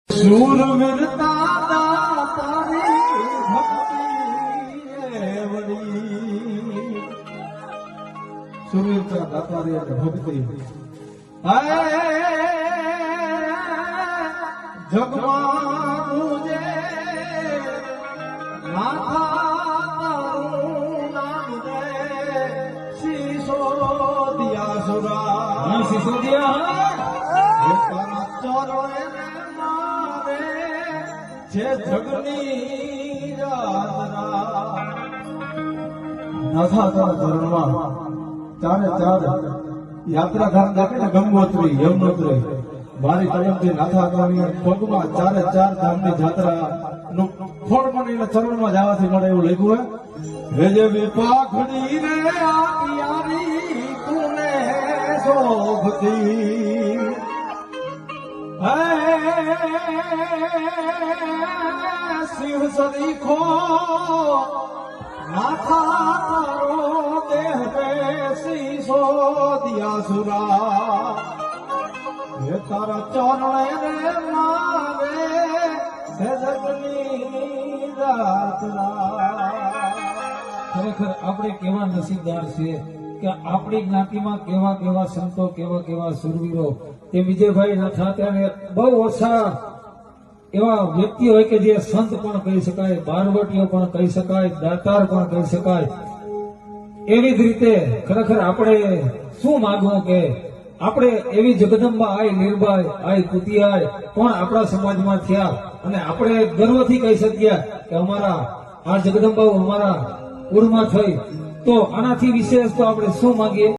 શૂરવીરતા તારી ભક્તિ વળી, શૂરવીરતા દાતારી અને ભક્તિ જગવાનું જે માથા તારું નામ દે સિસોદિયા સુરા સિસોદિયા તારા ચરણે જે જગની યાત્રા નાથા તારા ચરણમાં ચારે ચાર યાત્રા ધામ દેખે ને ગંગોત્રી યમનોત્રી મારી તરફથી નાથા તારી પગમાં ચારે ચાર ધામની જાત્રા નું ફળ મને એના ચરણમાં જવાથી મળે એવું લખ્યું હે જે વિપાખડી રે આપિયારી તુને શોભતી શિવ સરીખો માથા તારો દેહ રે સિસોદિયા સુરા હે તારા ચરણે રે મારે જગની યાત્રા. ખરેખર આપણે કેવા નસીબદાર છીએ કે આપણી જ્ઞાતિમાં કેવા કેવા સંતો કેવા કેવા સુરવીરો તે વિજયભાઈ નથા ત્યારે બહુ ઓછા એવા વ્યક્તિ હોય કે જે સંત પણ કહી શકાય, બારવટીઓ પણ કહી શકાય, દાતાર પણ કહી શકાય. એવી જ રીતે ખરેખર આપણે શું માગવું કે આપણે એવી જગદંબા આય નિર્ભય આય કુતિયાય પણ આપણા સમાજમાં થયા અને આપણે ગર્વથી કહી શકીએ કે અમારા આ જગદંબાઓ અમારા કુળમાં થઈ. તો આનાથી વિશેષ તો આપણે શું માંગીએ?